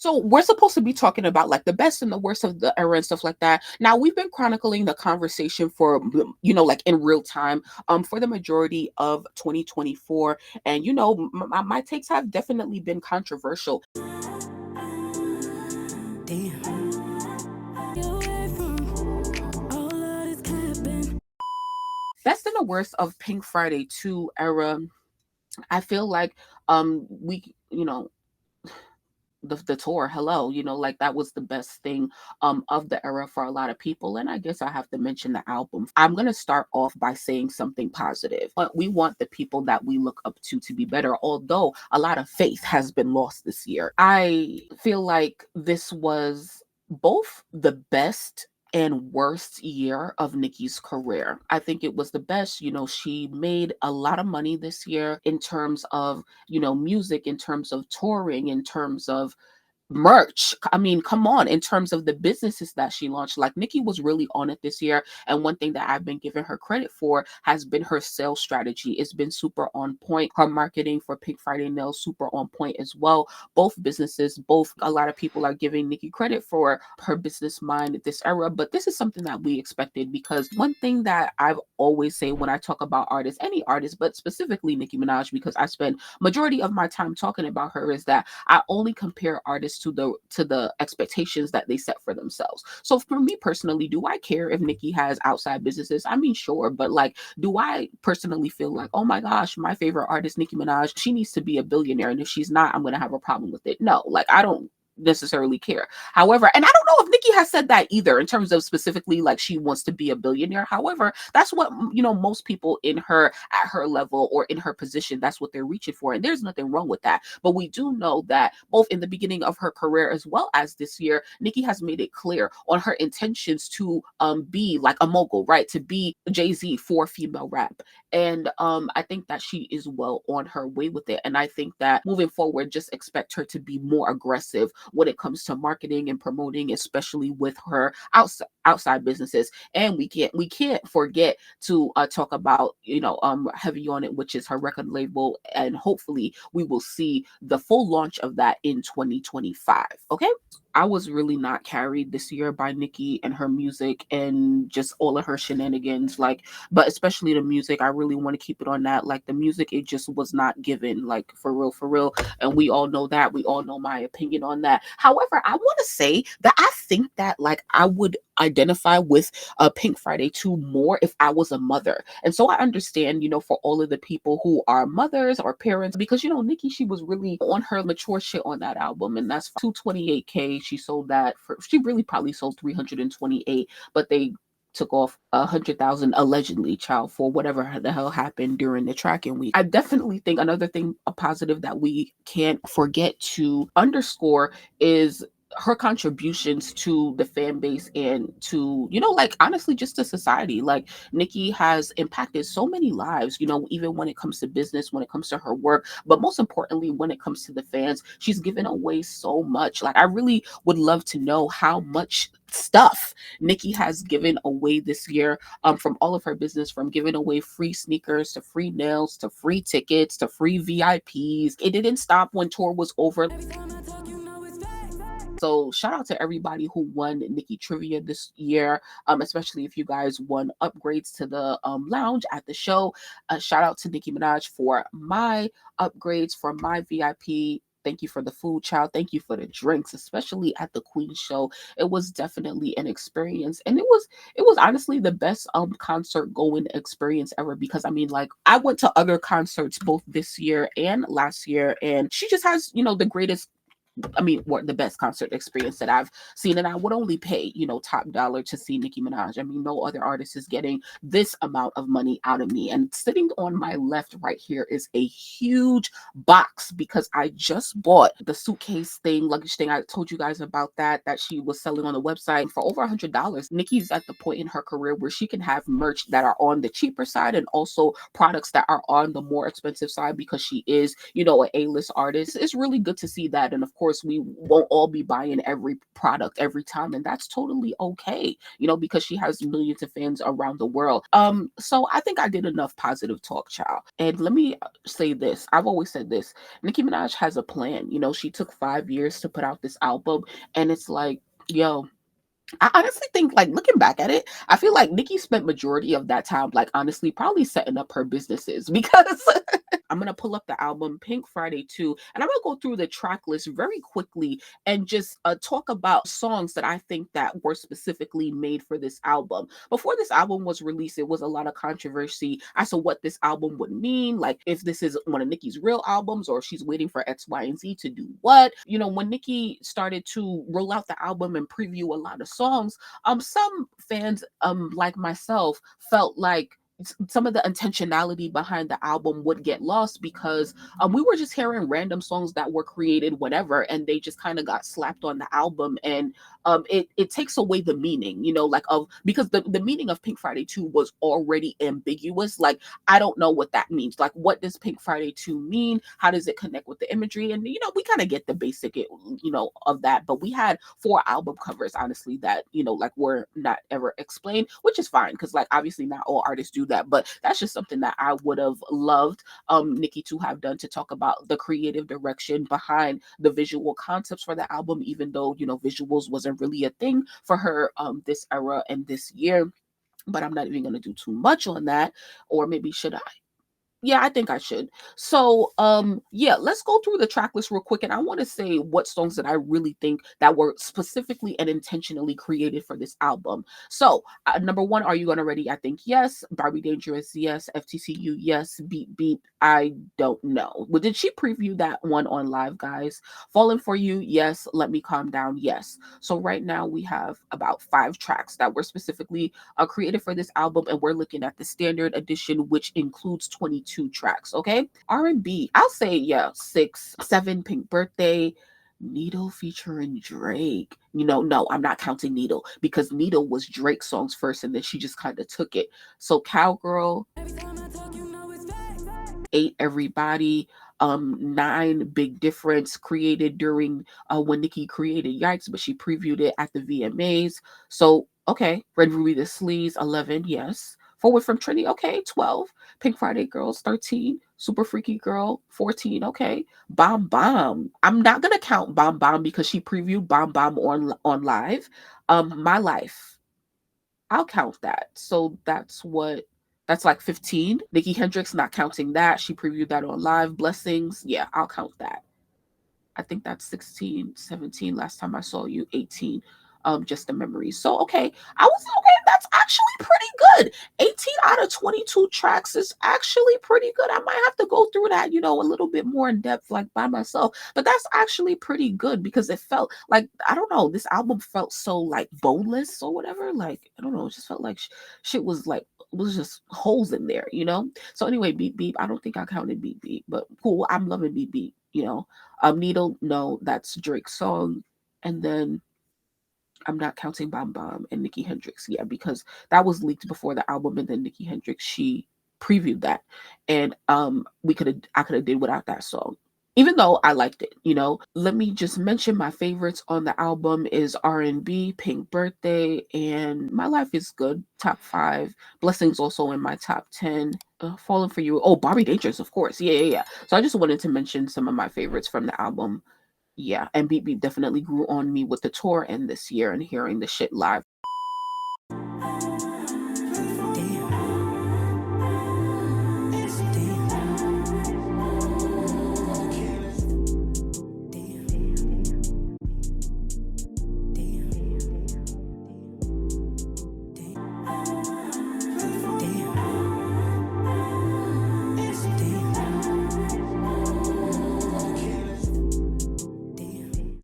So we're supposed to be talking about like the best and the worst of the era and stuff like that. Now we've been chronicling the conversation for like in real time for the majority of 2024, and my takes have definitely been controversial. Best and the worst of Pink Friday 2 era. I feel like we the tour, hello, like that was the best thing of the era for a lot of people. And I guess I have to mention the album. I'm going to start off by saying something positive, but we want the people that we look up to be better, although a lot of faith has been lost this year. I feel like this was both the best and worst year of Nicki's career. I think it was the best. She made a lot of money this year in terms of, music, in terms of touring, in terms of merch. I mean, come on, in terms of the businesses that she launched, like Nicki was really on it this year. And one thing that I've been giving her credit for has been her sales strategy. It's been super on point. Her marketing for Pink Friday Nails, super on point as well. Both businesses, a lot of people are giving Nicki credit for her business mind this era, but this is something that we expected, because one thing that I've always say when I talk about artists, any artist, but specifically Nicki Minaj, because I spend majority of my time talking about her, is that I only compare artists to the expectations that they set for themselves. So for me personally, do I care if Nicki has outside businesses? I mean, sure, but like, do I personally feel like, oh my gosh, my favorite artist, Nicki Minaj, she needs to be a billionaire, and if she's not, I'm gonna have a problem with it? No, like I don't necessarily care. However, and I don't know if Nicki has said that either in terms of specifically like she wants to be a billionaire. However, that's what most people at her level or in her position, that's what they're reaching for, and there's nothing wrong with that. But we do know that both in the beginning of her career as well as this year, Nicki has made it clear on her intentions to be like a mogul, right? To be Jay-Z for female rap. And I think that she is well on her way with it. And I think that moving forward, just expect her to be more aggressive when it comes to marketing and promoting, especially with her outside businesses. And we can't forget to talk about heavy on it, which is her record label, and hopefully we will see the full launch of that in 2025. Okay. I was really not carried this year by Nicki and her music and just all of her shenanigans, like, but especially the music. I really want to keep it on that. Like the music, it just was not given, like for real, for real. And we all know that. We all know my opinion on that. However, I want to say that I think that like I would identify with Pink Friday 2 more if I was a mother. And so I understand, for all of the people who are mothers or parents, because Nicki, she was really on her mature shit on that album, and that's 228K. She sold that she really probably sold 328, but they took off 100,000 allegedly, child, for whatever the hell happened during the tracking week. I definitely think another thing, a positive that we can't forget to underscore, is her contributions to the fan base and to, like honestly, just to society. Like Nicki has impacted so many lives, even when it comes to business, when it comes to her work, but most importantly, when it comes to the fans, she's given away so much. Like I really would love to know how much stuff Nicki has given away this year, from all of her business, from giving away free sneakers to free nails to free tickets to free VIPs. It didn't stop when tour was over. So shout out to everybody who won Nicki Trivia this year, especially if you guys won upgrades to the lounge at the show. Shout out to Nicki Minaj for my upgrades, for my VIP. Thank you for the food, child. Thank you for the drinks, especially at the Queen show. It was definitely an experience, and it was honestly the best concert going experience ever. Because I mean, like I went to other concerts both this year and last year, and she just has the greatest, the best concert experience that I've seen. And I would only pay, top dollar to see Nicki Minaj. I mean, no other artist is getting this amount of money out of me. And sitting on my left right here is a huge box, because I just bought the suitcase thing, luggage thing. I told you guys about that she was selling on the website for over $100. Nicki's at the point in her career where she can have merch that are on the cheaper side and also products that are on the more expensive side, because she is, an A-list artist. It's really good to see that. And of course, course, we won't all be buying every product every time, and that's totally okay, because she has millions of fans around the world. So I think I did enough positive talk, child. And let me say this. I've always said this. Nicki Minaj has a plan. She took 5 years to put out this album, and it's like, yo, I honestly think, like, looking back at it, I feel like Nicki spent majority of that time, like, honestly, probably setting up her businesses because I'm gonna pull up the album Pink Friday 2, and I'm gonna go through the track list very quickly and just talk about songs that I think that were specifically made for this album. Before this album was released, it was a lot of controversy as to what this album would mean, like if this is one of Nicki's real albums or if she's waiting for X, Y, and Z to do what. When Nicki started to roll out the album and preview a lot of songs, some fans, like myself, felt like some of the intentionality behind the album would get lost because we were just hearing random songs that were created whatever, and they just kind of got slapped on the album, and it takes away the meaning, like of, because the meaning of Pink Friday 2 was already ambiguous. Like, I don't know what that means. Like, what does Pink Friday 2 mean? How does it connect with the imagery? And we kind of get the basic of that, but we had 4 album covers, honestly, that like were not ever explained, which is fine because, like, obviously not all artists do that, but that's just something that I would have loved Nicki to have done, to talk about the creative direction behind the visual concepts for the album, even though visuals wasn't really a thing for her this era and this year. But I'm not even going to do too much on that. Or maybe should I? Yeah, I think I should. So, yeah, let's go through the track list real quick. And I want to say what songs that I really think that were specifically and intentionally created for this album. So, number 1, Are You Gonna Ready? I think yes. Barbie Dangerous, yes. FTCU, yes. Beep Beep, I don't know. Well, did she preview that one on live, guys? Falling for You, yes. Let Me Calm Down, yes. So right now we have about 5 tracks that were specifically created for this album, and we're looking at the standard edition, which includes 22 tracks. Okay, R&B, I'll say, yeah, 6, 7. Pink Birthday, Needle featuring Drake. No, I'm not counting Needle because Needle was Drake's songs first, and then she just kind of took it. So Cowgirl, 8, Everybody, 9, Big Difference, created during when Nicki created Yikes, but she previewed it at the VMAs. So okay, Red Ruby the Sleaze, 11, yes. Forward from Trinity, okay, 12. Pink Friday Girls, 13. Super Freaky Girl, 14, okay. Bomb Bomb, I'm not gonna count Bomb Bomb because she previewed Bomb Bomb on live. My Life, I'll count that. So that's like 15. Nikki Hendrix, not counting that. She previewed that on live. Blessings, yeah, I'll count that. I think that's 16, 17 last time I saw you, 18. Just a memory. So okay, I was okay. That's actually pretty good. 18 out of 22 tracks is actually pretty good. I might have to go through that, a little bit more in depth, like by myself. But that's actually pretty good because it felt like, I don't know, this album felt so like boneless or whatever. Like, I don't know, it just felt like shit was like, was just holes in there. So anyway, Beep Beep. I don't think I counted Beep Beep, but cool. I'm loving Beep Beep. Needle, no, that's Drake's song. And then I'm not counting Bomb Bomb and Nikki Hendrix, yeah, because that was leaked before the album, and then Nikki Hendrix, she previewed that, and I could have did without that song, even though I liked it. Let me just mention my favorites on the album is R&B, Pink Birthday, and My Life is Good, top 5. Blessings also in my top 10. Falling for You. Oh, Barbie Dangerous, of course. Yeah. So I just wanted to mention some of my favorites from the album. Yeah, and Beat Beat definitely grew on me with the tour and this year and hearing the shit live